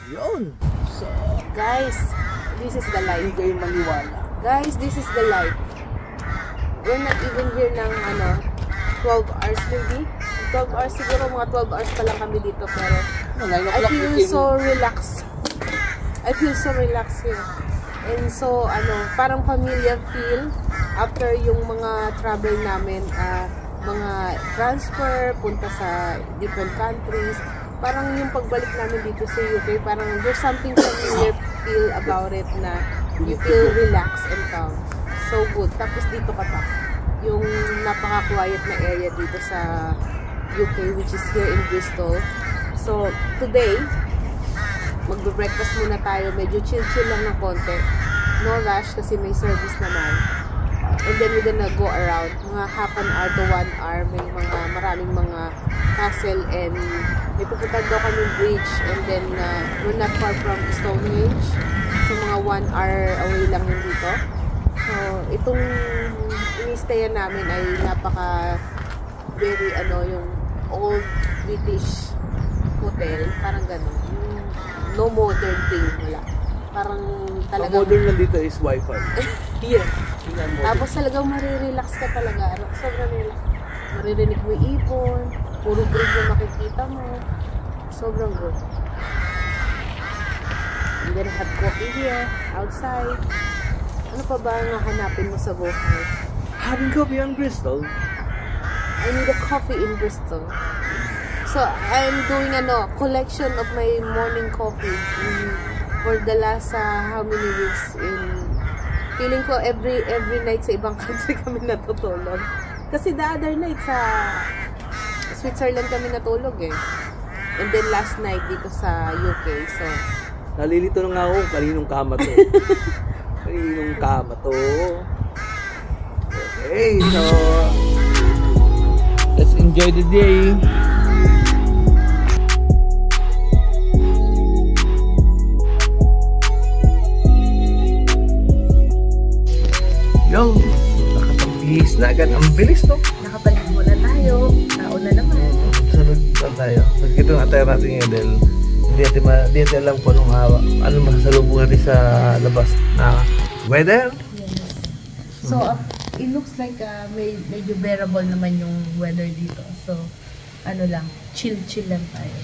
Yun. So, Guys, this is the light. hindi kayo maniwala. Guys, this is the light. We're not even here ng 12 hours maybe. 12 hours siguro, mga 12 hours pa lang kami dito. Pero I feel so relaxed. I feel so relaxed here. And so, parang familiar feel after yung mga travel namin, mga transfer, punta sa different countries. Parang yung pagbalik namin dito sa UK, parang there's something familiar feel about it na you feel relaxed and calm. So good. Tapos dito ka pa. Yung napaka-quiet na area dito sa UK, which is here in Bristol. So, today, magbe-breakfast muna tayo. Medyo chill-chill lang ng konti. No rush kasi may service naman. And then we're gonna go around. Mga half an hour to 1 hour. May maraming mga castle and may pupunta daw kami bridge. And then we're not far from Stonehenge. So, mga 1 hour away lang yun dito. So, itong ini-stayan namin ay napaka very yung old British hotel, parang gano'n. No modern thing, wala. Parang talaga. Ang modern lang dito is wifi. Yeah. Tapos talagang marirelax ka talaga. Sobrang relax. Maririnig mo yung ipon, puro bridge yung makikita mo. Sobrang good. And then have coffee here, outside. Ano pa ba ang hanapin mo sa buhay? Having coffee on Bristol. I need a coffee in Bristol. So, I'm doing collection of my morning coffee for the last how many weeks. Feeling ko every night sa ibang country kami natutulog. Kasi the other night sa Switzerland kami natulog eh. And then last night dito sa UK. So, nalilito na nga ako, kaninong kama to. Kaninong kama to. Okay, so let's enjoy the day. Yo, nakapagbihis na agad. Ang bilis, no? nakapaligo na tayo. Tao na naman. Sunod na tayo. Nagkito nga tayo natin ngayon dahil hindi natin alam kung anong masasalubong natin sa labas na weather. Yes. So, it looks like medyo bearable naman yung weather dito. So, chill-chill lang tayo.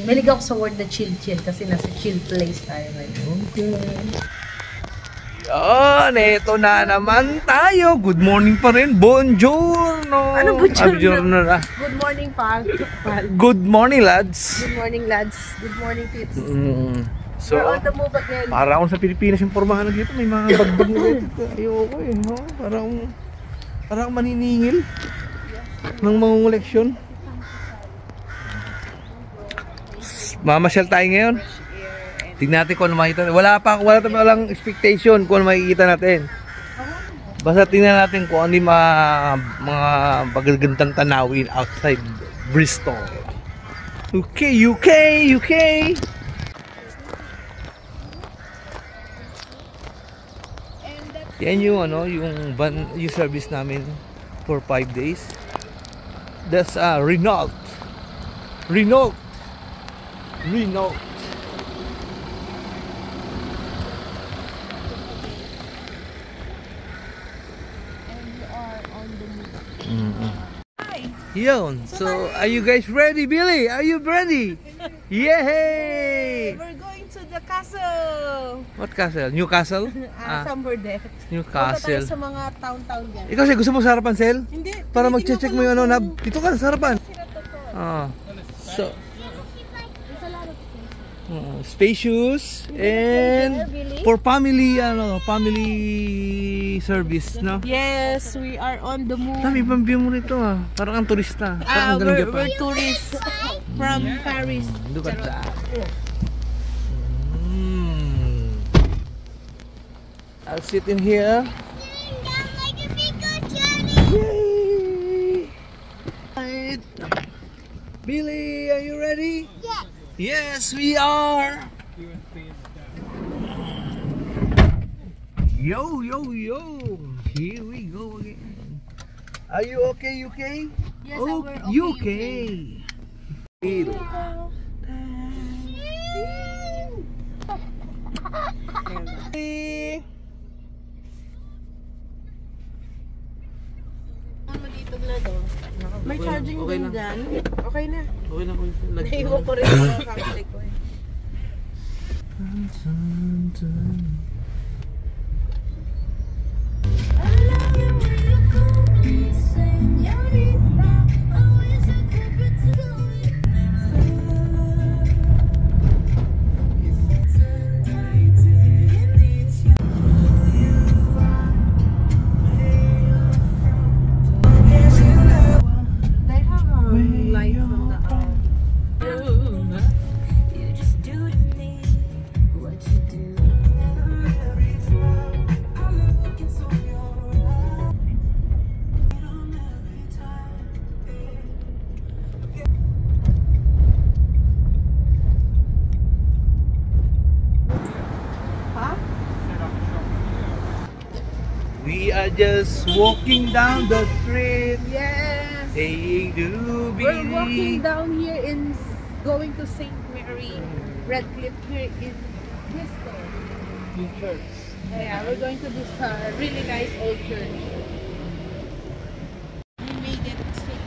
Malig ako sa word na chill-chill kasi nasa chill place tayo ngayon. Okay. Yan, eto na naman tayo. Good morning pa rin. Buongiorno. Ano buongiorno? Na. Good morning, Pal. Good morning, lads. Good morning, lads. Good morning, Pips. So, we're on the move again. para akong sa Pilipinas yung pormahan na dito. May mga bagbag na dito. Ayoko eh. No? Parang maniningil ng mga koleksyon. Mamasyal tayo ngayon. Tingnan natin kung ano makikita natin. Walang expectation kung ano makikita natin. Basta tingnan natin kung ano yung mga magagandang tanawin outside Bristol. Okay, UK. Yan yung yung service namin for 5 days. That's Renault. Yun. So, are you guys ready, Billy? Are you ready? Yay! We're going to the castle. What castle? Newcastle? Somewhere there. Newcastle. Sa mga town dyan. Ikaw siya, gusto mo sa harapan, Sel? Hindi. Para mag-check mo yung dito ka, sa harapan. So, spacious and for family service, no? Yes, we are on the move. Dami pang view mo rito parang ang turista. We're tourists from Paris. Look at that. I'll sit in here. Yay! Right. Billy, are you ready? Yes. Yes, we are. Yo. Here we go again. Are you okay, UK? Yes, oh, we're okay, UK. May charging okay din lang. dyan. Okay na. Okay lang. Naiwan ko rin yung family ko eh. They have lights on the We are just walking down the street, Yes! saying doobie. We're walking down here in going to St. Mary Redcliffe here in Bristol. New church. Yeah, we're going to this really nice old church. We made it safe.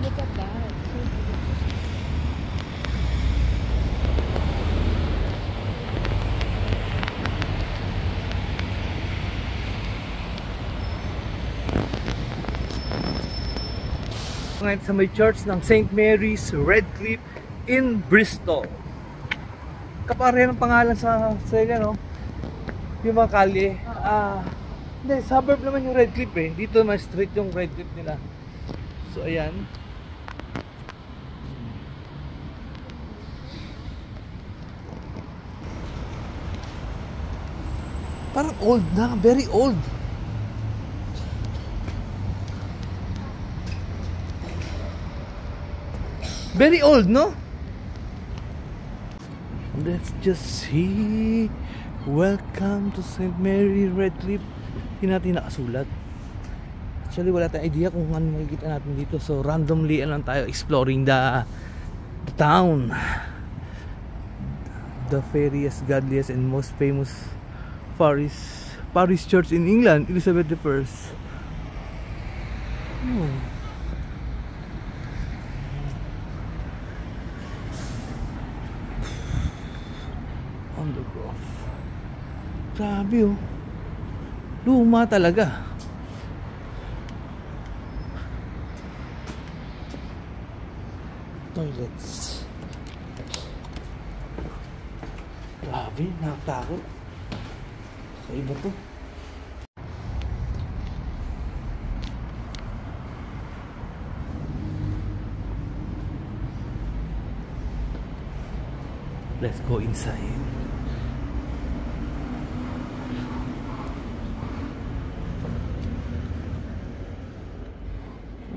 Look at that. So beautiful. Ngayon sa may church ng St. Mary's Redcliffe in Bristol. Kapare ng pangalan sa no? Yung mga kalye. Hindi, suburb naman yung Redcliffe eh. Dito may street yung Redcliffe nila. So ayan. Parang old na, very old. Very old, no? Let's just see. Welcome to St. Mary Redcliffe. Hindi natin nakasulat. Actually, wala tayong idea kung ano makikita natin dito. So, randomly lang tayo exploring the town. The fairiest, godliest, and most famous parish church in England, Elizabeth I. On the Grove. Grabe oh. Luma talaga. Toilets. Grabe, nakatakot. Sa iba to. Let's go inside.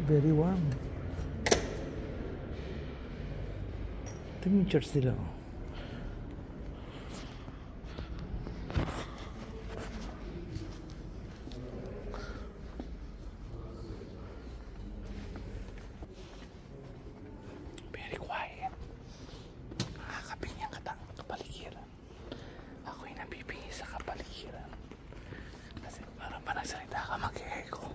Very warm. Ito yung church nila. Very quiet. Nakakaping yung kapaligiran. Ako'y nabibingi sa kapaligiran. Kasi parang pa nagsalita ka mag-echo.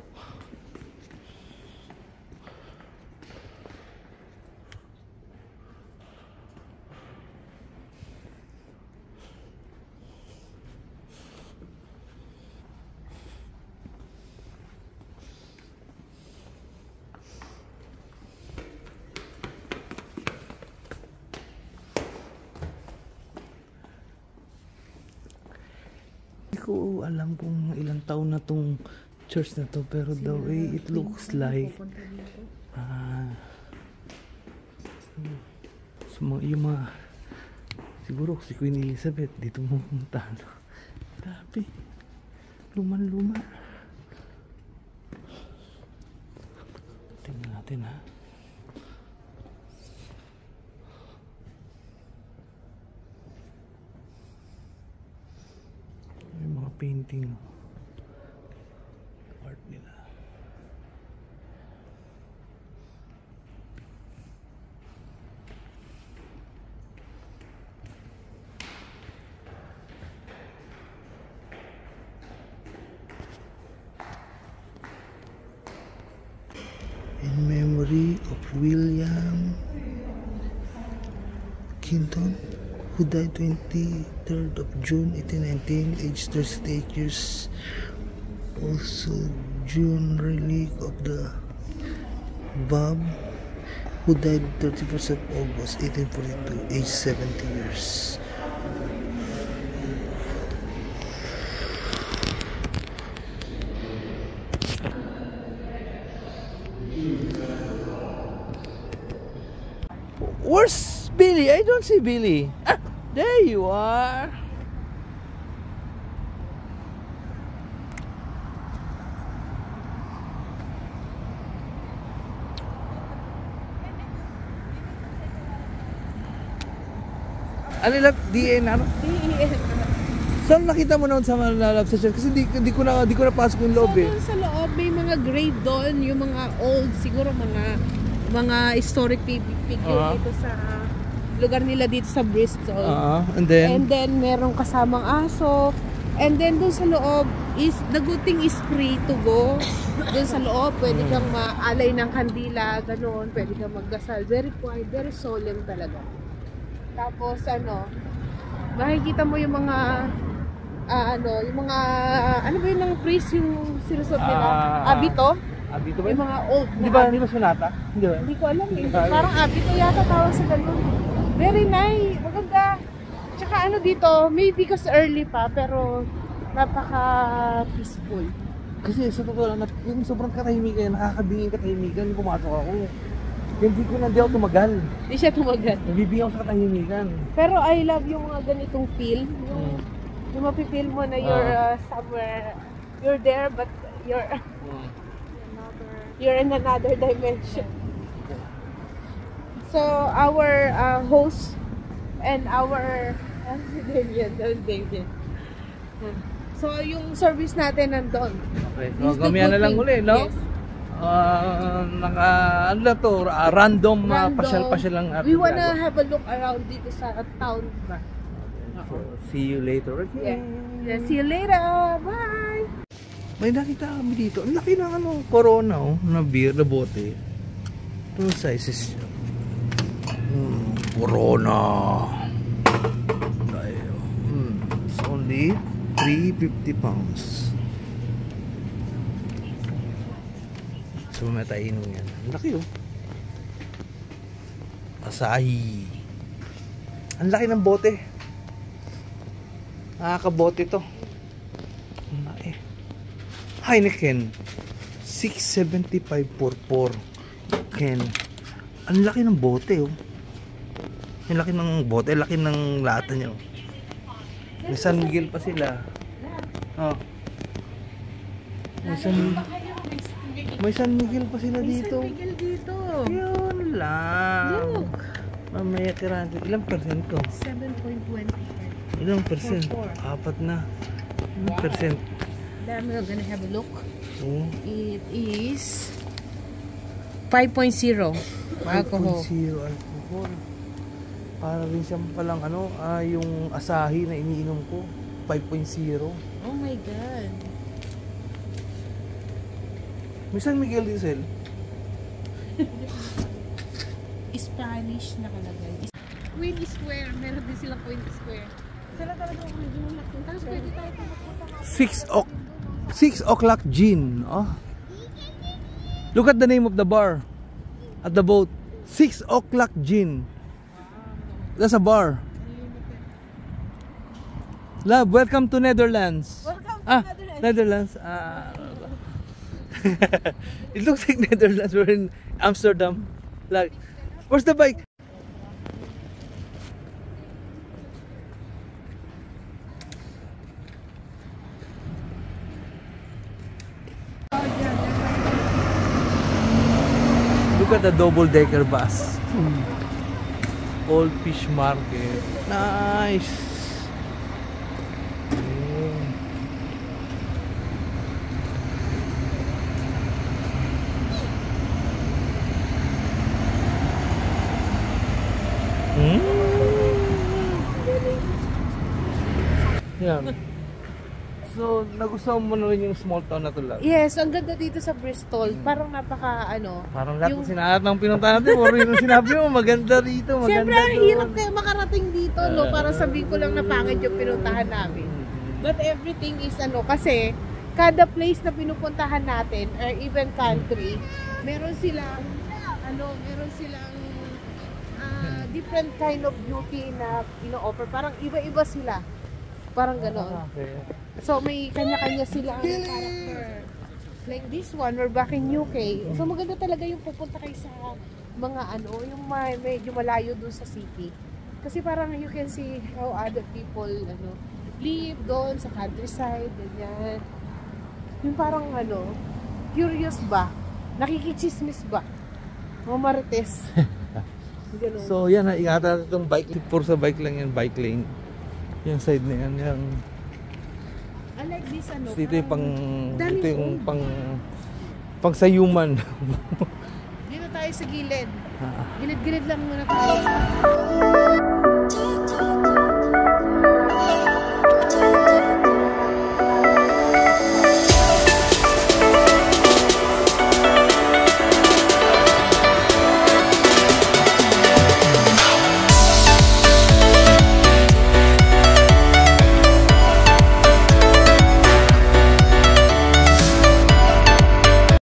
Hindi ko alam kung ilang taon na tong church na to, pero the way it looks like yung mga siguro si Queen Elizabeth dito pumunta. Grabe, luman-luma. Tingnan natin ha. Yung mga painting art nila. of William Clinton, who died 23rd of June 1819, aged 38 years. Also, June relic of the Bob, who died 31st of August 1842, aged 70 years. Where's Billy? I don't see Billy. Ah, there you are. Ano lang? DN ano? DEN. Saan nakita mo noon sa love session? Kasi di ko na pasok yung loob eh. So, sa loob may mga grave doon, yung mga old, siguro mga historic figure dito sa lugar nila dito sa Bristol. And then merong kasamang aso. And then doon sa loob is the good thing is free to go. Doon sa loob pwede kang maalay ng kandila, ganoon, pwede kang magdasal. Very quiet, very solemn talaga. Tapos makikita mo yung mga ano ba yun ng priest yung sinusot nila? Abito? Abito ba? Yung mga old. Di ba sonata? Hindi ba? Hindi ko alam eh. Parang abito yata tawag sa ganun. Very nice. Maganda. Tsaka dito, maybe kasi early pa, pero napaka-peaceful. Kasi sa totoo lang, yung sobrang katahimikan, nakakabingin katahimikan, yung pumasok ako. Hindi ako tumagal. Hindi siya tumagal. Nabibigyan ako sa katahimikan. Pero I love yung mga ganitong feel. Yung mapipil mo na you're somewhere, you're there but you're in another dimension. So our host and our David. So yung service natin nandun. Okay, so gamihan na lang uli, no? Yes. Ano na to? Random. Pasyal-pasyal lang. We wanna have a look around dito sa town ba? See you later again. Yeah. See you later. Bye! May nakita kami dito. Ang laki ng Corona na beer, na bote. Two sizes. Corona. It's only 350 pounds. So may tayo inom yan. Ang laki Asahi. Ang laki ng bote. Nakakabote to. Heineken 675 Ken. Ang laki ng bote Ang laki ng bote, laki ng lata niya May San Miguel pa sila. May San Miguel pa sila dito. San Miguel dito. Yun lang. Look. Mamaya tirante. Ilang percent to? 7.25. Ilang percent? 4. na. Ilang percent? Then we're gonna have a look. It is 5.0 alcohol. 5.0 alcohol. Para rin siyang palang yung Asahi na iniinom ko. 5.0. Oh my God. May San Miguel din sila. Spanish nakalagay. Queen Square. Meron din silang Queen Square. Sila talaga ang original na Queen. Tapos pwede tayo pumunta. 6 o'clock gin. Look at the name of the bar. At the boat. 6 o'clock gin. That's a bar. Love, welcome to Netherlands. Welcome to Netherlands. It looks like Netherlands. We're in Amsterdam. Like, where's the bike? Look at the double-decker bus. Old fish market. Nice. Yeah. So, nagustuhan mo na rin yung small town na to lang? Yes, ang ganda dito sa Bristol. Parang napaka Parang lahat ng sinahat ng pinuntahan natin, puro yung sinabi mo, maganda rito, maganda siyempre, ang doon. hirap kayo makarating dito, no? Para sabihin ko lang na pangit yung pinuntahan namin. But everything is kasi kada place na pinupuntahan natin, or even country, meron silang, different kind of beauty na ino-offer. Parang iba-iba sila. Parang gano'n. Okay. So, may kanya-kanya silang character. Like this one, we're back in UK. So, maganda talaga yung pupunta kayo sa mga yung medyo malayo dun sa city. Kasi parang you can see how other people, live doon sa countryside, ganyan. Yung parang, curious ba? Nakikichismis ba? Mga marites. Ganun. So, yan, ingatan natin itong bike. Puro sa bike lang yan, bike lane. Yung side na yan, yung... I like this, Dito yung daming dito yung pang sayuman. Dito tayo sa gilid. Gilid-gilid lang muna tayo.